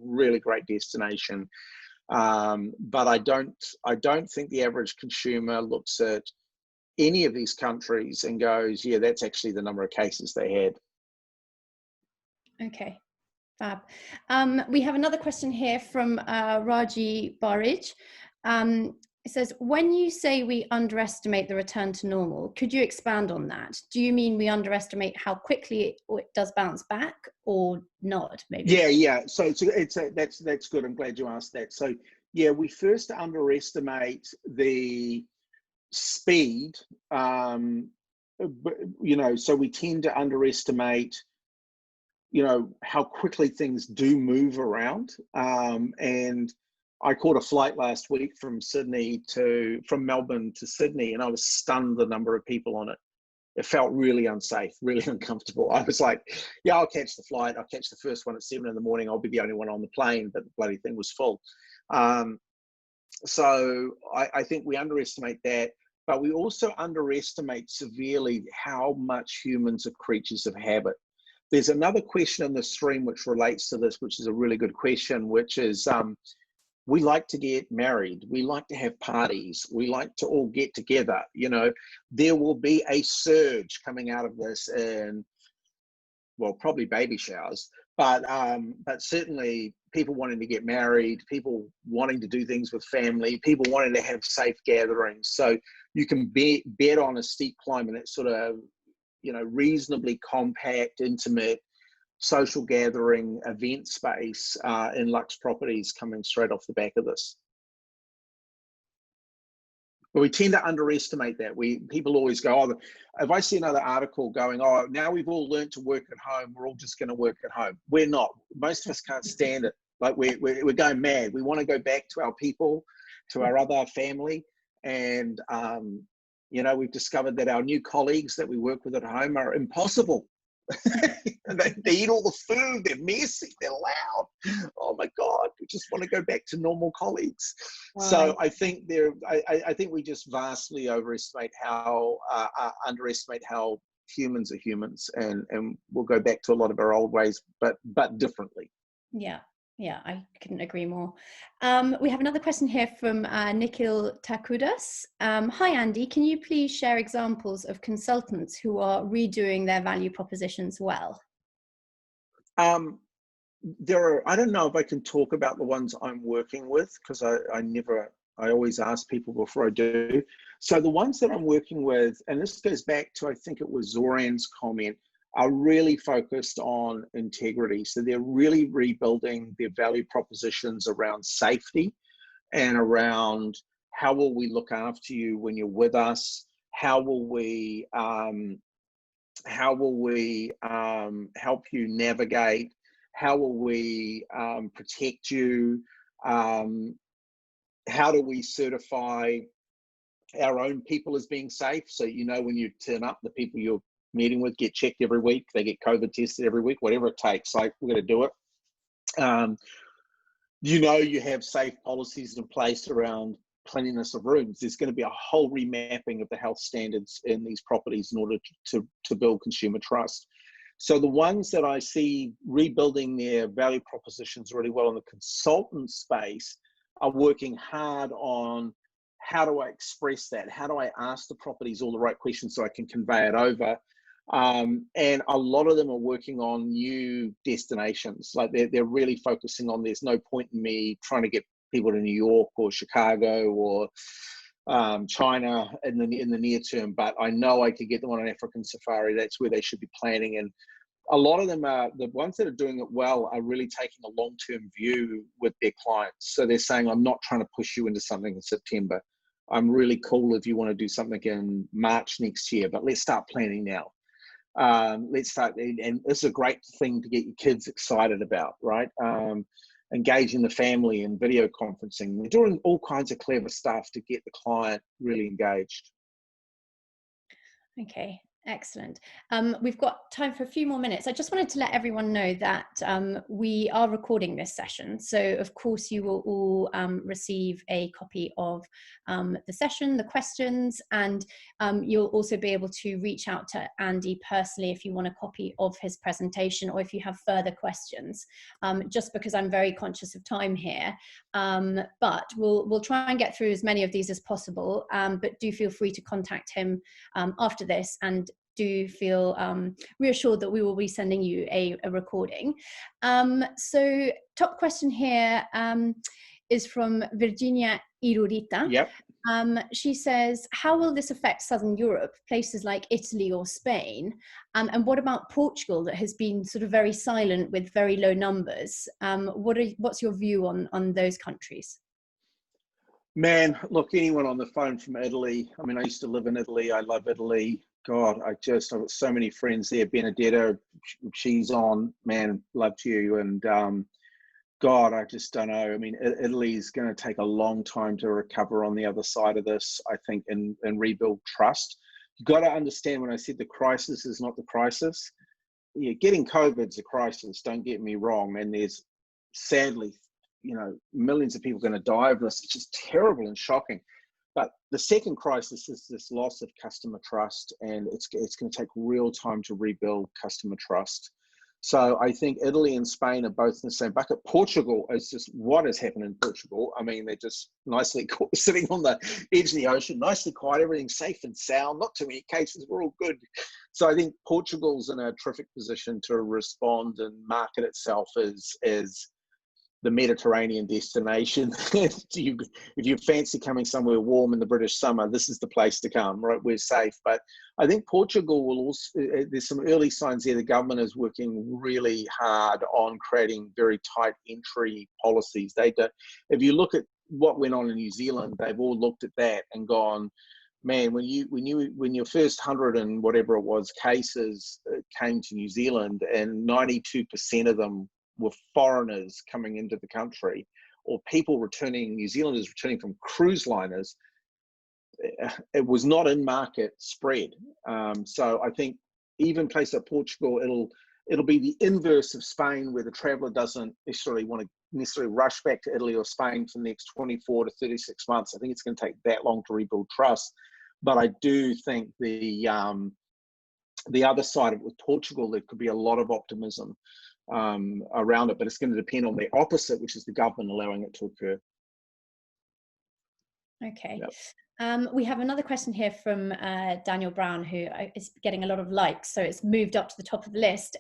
really great destination. But I don't think the average consumer looks at any of these countries and goes, yeah, that's actually the number of cases they had. Okay, fab. We have another question here from Raji Barij, It says, when you say we underestimate the return to normal, could you expand on that? Do you mean we underestimate how quickly it does bounce back, or not, maybe? Yeah. So that's good. I'm glad you asked that. So yeah, we first underestimate the speed. So we tend to underestimate, how quickly things do move around. And I caught a flight last week from Melbourne to Sydney, and I was stunned the number of people on it. It felt really unsafe, really uncomfortable. I was like, yeah, I'll catch the flight. I'll catch the first one at 7 a.m. I'll be the only one on the plane, but the bloody thing was full. So I think we underestimate that, but we also underestimate severely how much humans are creatures of habit. There's another question in the stream which relates to this, which is a really good question, which is, we like to get married. We like to have parties. We like to all get together. There will be a surge coming out of this in, well, probably baby showers, but certainly people wanting to get married, people wanting to do things with family, people wanting to have safe gatherings. So you can bet on a steep climb, and it's sort of, reasonably compact, intimate, social gathering event space in Lux properties coming straight off the back of this. But we tend to underestimate that. People always go, oh, if I see another article going, oh, now we've all learned to work at home, we're all just going to work at home. We're not. Most of us can't stand it. Like we're going mad. We want to go back to our people, to our other family. And, we've discovered that our new colleagues that we work with at home are impossible. They eat all the food, they're messy, they're loud. Oh my God, we just want to go back to normal colleagues. Wow. So I think I think we just vastly underestimate how humans are humans, and we'll go back to a lot of our old ways, but differently. Yeah, I couldn't agree more. We have another question here from Nikhil Takudas. Hi, Andy. Can you please share examples of consultants who are redoing their value propositions well? There are, I don't know if I can talk about the ones I'm working with, because I always ask people before I do. So the ones that I'm working with, and this goes back to, I think it was Zoran's comment, are really focused on integrity. So they're really rebuilding their value propositions around safety and around how will we look after you when you're with us? How will we help you navigate? How will we protect you? How do we certify our own people as being safe? So, when you turn up, the people you're meeting with get checked every week, they get COVID tested every week, whatever it takes. Like, we're going to do it. You have safe policies in place around cleanliness of rooms. There's going to be a whole remapping of the health standards in these properties in order to build consumer trust. So the ones that I see rebuilding their value propositions really well in the consultant space are working hard on, how do I express that? How do I ask the properties all the right questions so I can convey it over? And a lot of them are working on new destinations. Like they're really focusing on, there's no point in me trying to get people to New York or Chicago or China in the near term, but I know I could get them on an African safari. That's where they should be planning. And a lot of them are, the ones that are doing it well are really taking a long-term view with their clients. So they're saying, I'm not trying to push you into something in September. I'm really cool if you want to do something in March next year, but let's start planning now. Let's start, and this is a great thing to get your kids excited about, right? Engaging the family in video conferencing. They're doing all kinds of clever stuff to get the client really engaged. Okay, excellent. We've got time for a few more minutes. I just wanted to let everyone know that we are recording this session. So of course you will all receive a copy of the session, the questions, and you'll also be able to reach out to Andy personally if you want a copy of his presentation or if you have further questions, just because I'm very conscious of time here. But we'll try and get through as many of these as possible, but do feel free to contact him after this, and do feel reassured that we will be sending you a recording. So top question here is from Virginia Irurita. Yep. She says, how will this affect Southern Europe, places like Italy or Spain? And what about Portugal, that has been sort of very silent with very low numbers? What's your view on those countries? Man, look, anyone on the phone from Italy. I mean, I used to live in Italy. I love Italy. God, I've got so many friends there. Benedetta, she's on, man, love to you. And God, I just don't know. I mean, Italy is going to take a long time to recover on the other side of this, I think, and rebuild trust. You've got to understand, when I said the crisis is not the crisis, yeah, getting COVID's a crisis, don't get me wrong. And there's, sadly, millions of people going to die of this. It's just terrible and shocking. But the second crisis is this loss of customer trust, and it's going to take real time to rebuild customer trust. So I think Italy and Spain are both in the same bucket. Portugal is just, what has happened in Portugal? I mean, they're just nicely sitting on the edge of the ocean, nicely quiet, everything's safe and sound, not too many cases, we're all good. So I think Portugal's in a terrific position to respond and market itself as the Mediterranean destination. If you fancy coming somewhere warm in the British summer, this is the place to come, right? We're safe. But I think Portugal will also, there's some early signs there. The government is working really hard on creating very tight entry policies. If you look at what went on in New Zealand, they've all looked at that and gone, man, when your first 100 and whatever it was cases came to New Zealand, and 92% of them were foreigners coming into the country, or people returning, New Zealanders returning from cruise liners, it was not in market spread. So I think even places like Portugal, it'll be the inverse of Spain, where the traveller doesn't necessarily want to rush back to Italy or Spain for the next 24 to 36 months. I think it's going to take that long to rebuild trust. But I do think the other side of it, with Portugal, there could be a lot of optimism around it, but it's going to depend on the opposite, which is the government allowing it to occur. Okay. Yep. We have another question here from Daniel Brown, who is getting a lot of likes, so it's moved up to the top of the list.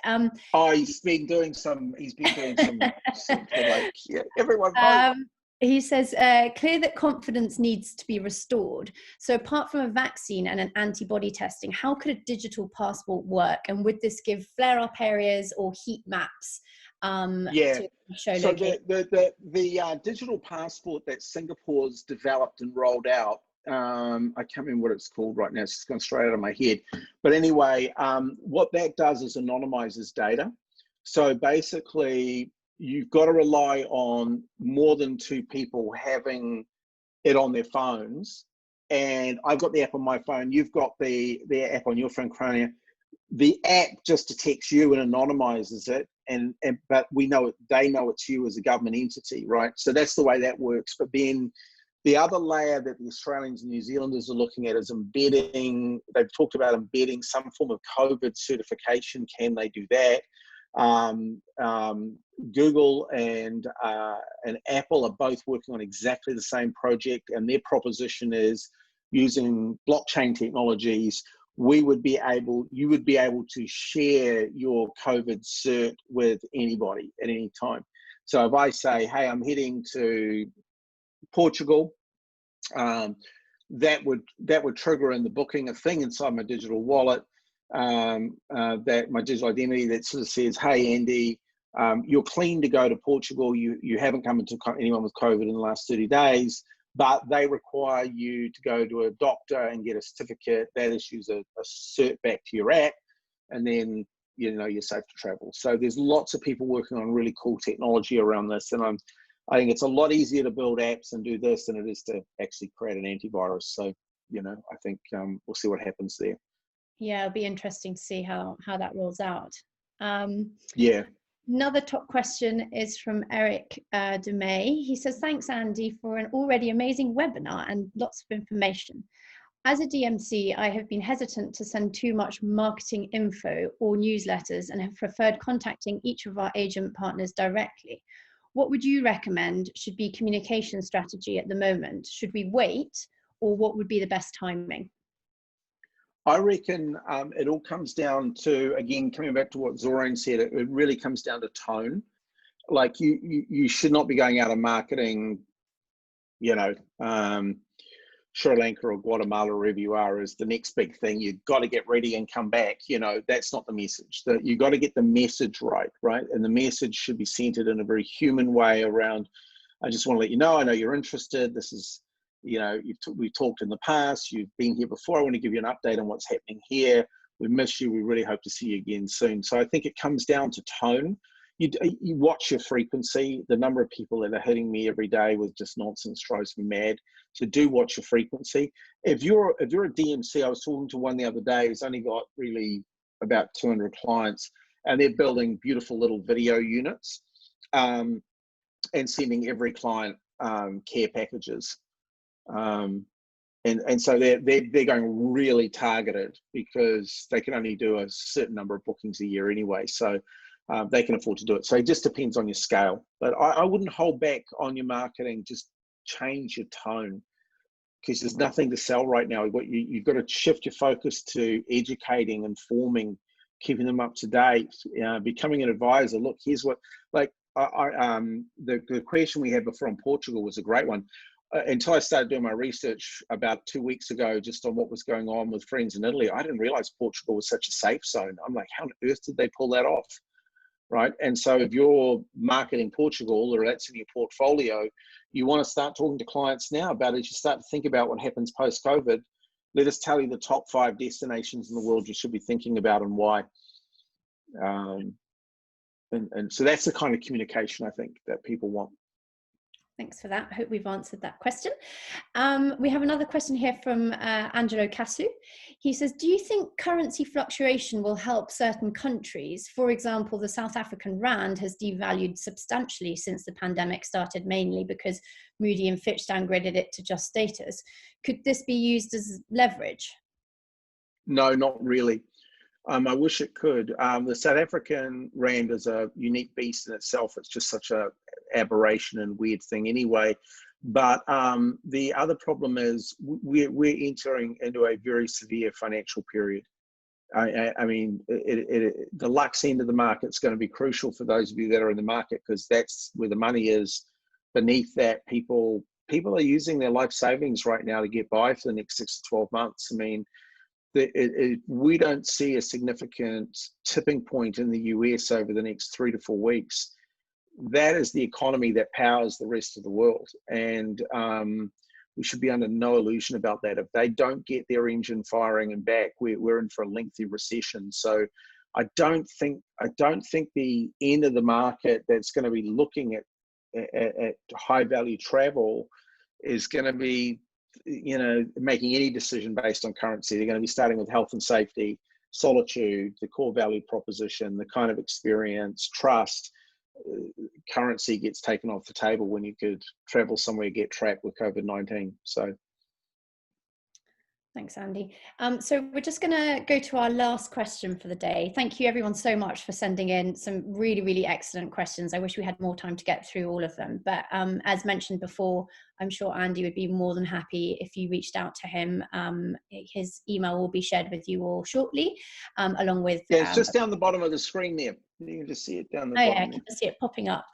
He's been doing some like, yeah, everyone vote. He says, clear that confidence needs to be restored. So apart from a vaccine and an antibody testing, how could a digital passport work? And would this give flare-up areas or heat maps to show so location? the digital passport that Singapore's developed and rolled out, I can't remember what it's called right now, it's just gone straight out of my head. But anyway, what that does is anonymizes data. So basically, you've got to rely on more than two people having it on their phones. And I've got the app on my phone, you've got the app on your phone, Chronia. The app just detects you and anonymizes it, but they know it's you as a government entity, right? So that's the way that works. But then the other layer that the Australians and New Zealanders are looking at is embedding. They've talked about embedding some form of COVID certification. Can they do that? Google and Apple are both working on exactly the same project, and their proposition is, using blockchain technologies, you would be able to share your COVID cert with anybody at any time. So if I say, hey, I'm heading to Portugal, that would trigger in the booking a thing inside my digital wallet, that my digital identity, that sort of says, hey, Andy, you're clean to go to Portugal. You haven't come into anyone with COVID in the last 30 days, but they require you to go to a doctor and get a certificate that issues a cert back to your app, and then you're safe to travel. So there's lots of people working on really cool technology around this, and I think it's a lot easier to build apps and do this than it is to actually create an antivirus. So I think we'll see what happens there. Yeah, it'll be interesting to see how that rolls out. Yeah. Another top question is from Eric Dumay. He says, thanks, Andy, for an already amazing webinar and lots of information. As a DMC, I have been hesitant to send too much marketing info or newsletters and have preferred contacting each of our agent partners directly. What would you recommend should be communication strategy at the moment? Should we wait, or what would be the best timing? I reckon it all comes down to, again, coming back to what Zoran said, it really comes down to tone. Like you should not be going out and marketing, Sri Lanka or Guatemala, wherever you are, is the next big thing. You've got to get ready and come back. You know, that's not the message. You've got to get the message right? And the message should be centered in a very human way around, I just want to let you know, I know you're interested. This is, you know, we've talked in the past. You've been here before. I want to give you an update on what's happening here. We miss you. We really hope to see you again soon. So I think it comes down to tone. You watch your frequency. The number of people that are hitting me every day with just nonsense drives me mad. So do watch your frequency. If you're a DMC, I was talking to one the other day who's only got really about 200 clients, and they're building beautiful little video units and sending every client care packages. And so they're going really targeted because they can only do a certain number of bookings a year anyway. So they can afford to do it. So it just depends on your scale. But I wouldn't hold back on your marketing. Just change your tone, because there's nothing to sell right now. You've got to shift your focus to educating, informing, keeping them up to date, becoming an advisor. Look, here's what, like, the question we had before on Portugal was a great one. Until I started doing my research about 2 weeks ago, just on what was going on with friends in Italy, I didn't realize Portugal was such a safe zone. I'm like, how on earth did they pull that off? Right. And so if you're marketing Portugal or that's in your portfolio, you want to start talking to clients now about it. You start to think about what happens post-COVID. Let us tell you the top 5 destinations in the world you should be thinking about and why. And so that's the kind of communication I think that people want. Thanks for that. I hope we've answered that question. We have another question here from Angelo Casu. He says, do you think currency fluctuation will help certain countries? For example, the South African rand has devalued substantially since the pandemic started, mainly because Moody and Fitch downgraded it to just status. Could this be used as leverage? No, not really. I wish it could. The South African rand is a unique beast in itself. It's just such a aberration and weird thing anyway. But the other problem is we're entering into a very severe financial period. I mean, the Lux end of the market is going to be crucial for those of you that are in the market, because that's where the money is. Beneath that, people are using their life savings right now to get by for the next 6 to 12 months. I mean, we don't see a significant tipping point in the US over the next 3 to 4 weeks. That is the economy that powers the rest of the world. And we should be under no illusion about that. If they don't get their engine firing and back, we're in for a lengthy recession. So I don't think the end of the market that's going to be looking at high value travel is going to be, you know, making any decision based on currency. They're going to be starting with health and safety, solitude, the core value proposition, the kind of experience, trust. Currency gets taken off the table when you could travel somewhere, get trapped with COVID-19. So thanks, Andy. So we're just going to go to our last question for the day. Thank you everyone so much for sending in some really, really excellent questions. I wish we had more time to get through all of them. But as mentioned before, I'm sure Andy would be more than happy if you reached out to him. His email will be shared with you all shortly, along with... Yeah, it's just down the bottom of the screen there. You can just see it down the bottom. Yeah, I can just see it popping up.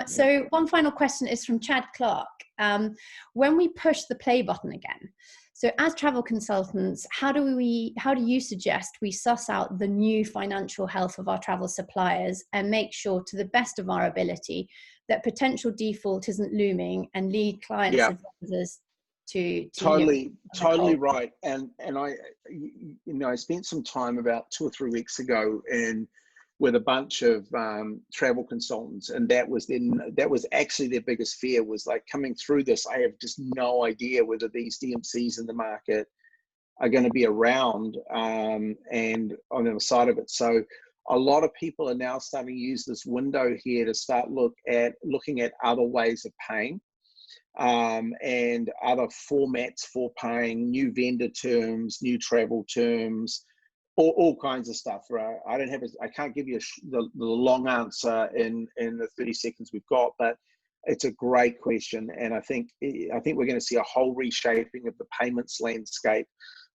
So one final question is from Chad Clark. When we push the play button again, so as travel consultants, how do you suggest we suss out the new financial health of our travel suppliers and make sure to the best of our ability that potential default isn't looming and lead clients and advisors to totally right. And I spent some time about 2 or 3 weeks ago with a bunch of travel consultants, and that was actually their biggest fear, was like, coming through this, I have just no idea whether these DMCs in the market are going to be around and on the other side of it. So a lot of people are now starting to use this window here to start looking at other ways of paying and other formats for paying, new vendor terms, new travel terms, all kinds of stuff. Right? I can't give you the long answer in the 30 seconds we've got, but it's a great question, and I think we're going to see a whole reshaping of the payments landscape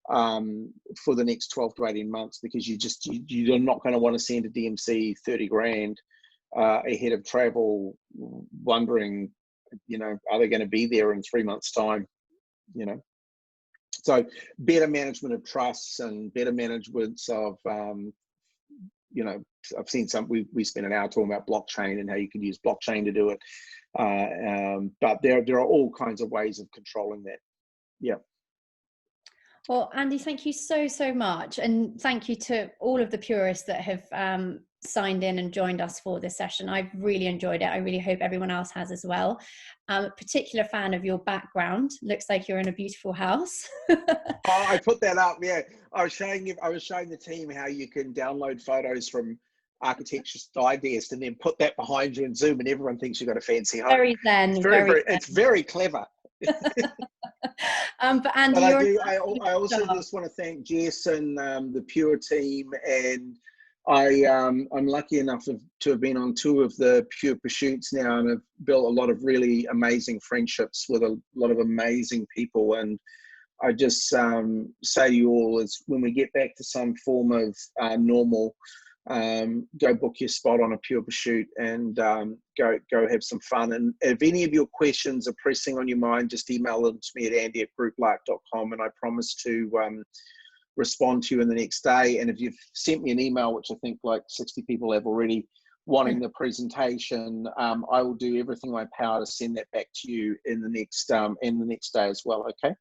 for the next 12 to 18 months, because you're not going to want to send a DMC 30 grand ahead of travel, wondering, are they going to be there in 3 months' time? So better management of trusts and better management of, you know, I've seen some, we spent an hour talking about blockchain and how you can use blockchain to do it. But there are all kinds of ways of controlling that. Yeah. Well, Andy, thank you so much. And thank you to all of the purists that have signed in and joined us for this session. I've really enjoyed it. I really hope everyone else has as well. I'm a particular fan of your background. Looks like you're in a beautiful house. Oh, I put that up. Yeah, I was showing the team how you can download photos from Architecture Digest and then put that behind you in Zoom, and everyone thinks you've got a fancy home. Very zen. It's it's zen. very clever. But Andy, but I also just want to thank Jess and the Pure team, and I'm lucky enough to have been on 2 of the Pure Pursuits now, and have built a lot of really amazing friendships with a lot of amazing people. And I just say to you all, is when we get back to some form of normal, go book your spot on a Pure Pursuit and go have some fun. And if any of your questions are pressing on your mind, just email them to me at andy@grouplark.com, and I promise to respond to you in the next day. And if you've sent me an email, which I think like 60 people have already, wanting the presentation, I will do everything in my power to send that back to you in the next day as well. Okay.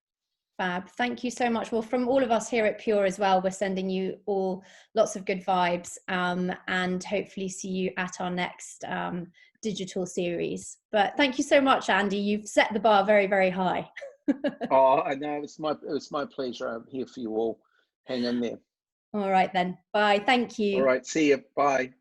Fab. Thank you so much. Well, from all of us here at Pure as well, we're sending you all lots of good vibes, and hopefully see you at our next digital series. But thank you so much, Andy. You've set the bar very, very high. Oh, I know. It's my pleasure. I'm here for you all. Hang in there. All right then. Bye. Thank you. All right. See you. Bye.